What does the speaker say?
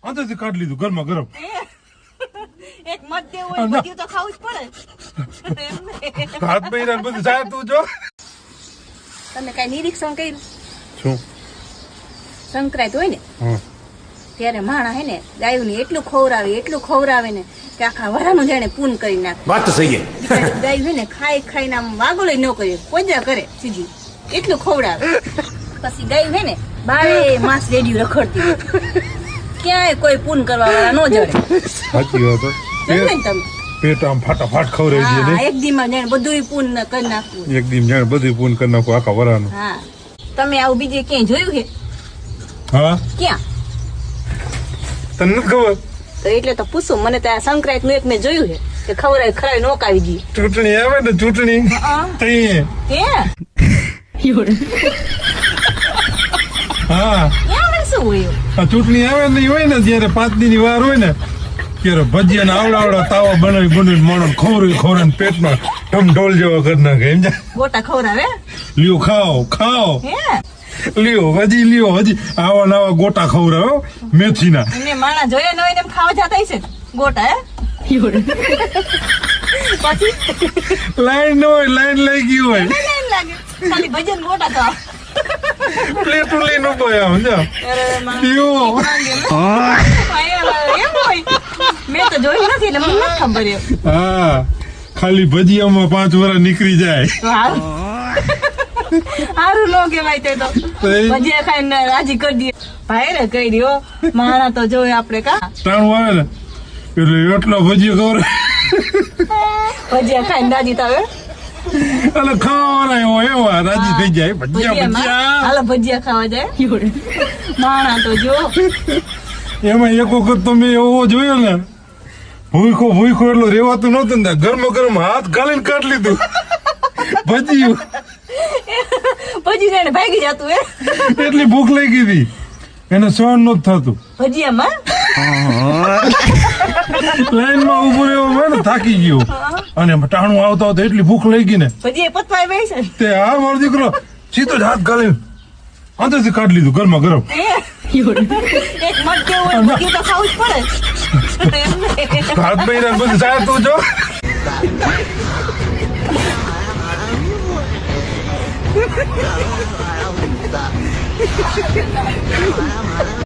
અંદરથી કાઢી લીધું ગરમા ગરમ. એક મત દેવું હોય બધું તો ખાવું જ પડે. હાથ બૈરા બધું જાય તું જો. તમે કઈ નિરીક્ષણ કર્યું? શું? સંક્રાંત હોય ને હા ત્યારે માણા હે ને ગાયું ને એટલું ખવરાવે ને કે આખા વરાનું જાણે પૂન કરી નાખે. વાત તો સહી છે. ગાયું હે ને ખાઈને આમ વાગોળે ન કરે, કોજા કરે સીધી, એટલું ખવડાવે. પછી ગાયું હે ને બારે માસ રેડિયું રખડતી હોય. ક્યાંય કોઈ પૂન કરવા વાળા ન જડે. સાચી વાત હો. સમજ્યા ને તમે? પેટ આમ ફાટાફાટ ખવડાવી દે હા, ને. એક દીમાં જાણે બધું પૂન કરી નાખવું. એક દી જાણે બધું પૂન કરી નાખું આખા વરાનું. હા, તમે આવું બીજે ક્યાંય જોયું છે? હા ક્યાં? તને નથી ખબર? તો એટલે તો પૂછું, મને તો આ સંક્રાંત નું એક મેં જોયું છે કે ખવડાવી નોકાવી દઈએ. ચૂંટણી આવે ને ચૂંટણી તઈ હા ત્યાં શું હોય? આ ચૂંટણી આવે નહીં હોય ને જ્યારે 5 દી ની વાર હોય ને ત્યારે ભજીયા ને આવડા તાવા બનાવી માણસ ખવરાવી પેટમાં ઢમઢોલ જેવા કરી નાખે. એમ ગોટા ખવડાવે? લ્યો ખાઓ હે લ્યો હજી આવા નવા ગોટા ખવડાવો મેથીના. એને માણા જોયા ન હોય ને એમ ખાવા જતા હશે ગોટા. હે પછી લાઈન ન હોય, લાઈન લઈ ગઈ હોય, લાઈન લાગે, ખાલી ભજન ગોટા તો પ્લેટું લઈને ઉભો આમ જા લ્યો. એમ હોય? મેં તો જોયું નથી એટલે મને નથી ખબર એમ. હા ખાલી ભજીયામાં 5 વર્ષ નીકળી જાય. તો હારું નો કેવાય તે તો ભજીયા ખાઈને રાજી કરી દઈએ. ભાઈ રે કહી દો માણા તો જોયે આપણે કા ટાણું આવે ને એટલે એટલો ભજીયા ભજીયા ખાઈને રાજી થાવે. એટલે ખાવાના એવા રાજી થઈ જાય. ભજીયા હાલો ભજીયા ખાવા જાય. માણા તો જો એમાં એક વખત તમે એવો જોયો ને ભૂખો એટલો રેવાતું નતું ને ગરમ હાથ ગાલીને કાઢી લીધું ભજીયું. પછી જાણે ભાગી જતું હે એટલી ભૂખ લાગી હતી એને સહન નતું થતું. ભજીયામાં લાઈન માં ઉભો રહ્યો હોય ને થાકી ગયો અને ટાણું આવતા આવતા એટલી ભૂખ લાગી ને ભજીયા પતવાય બેસે તે આ મારો દીકરો સીધો જ હાથ ગાલીને અંદરથી કાઢી લીધું ગરમા ગરમ. એક મત કેવું હોય બધું તો ખાવું જ પડે. હાથ બૈરા બધું જાય તું જો.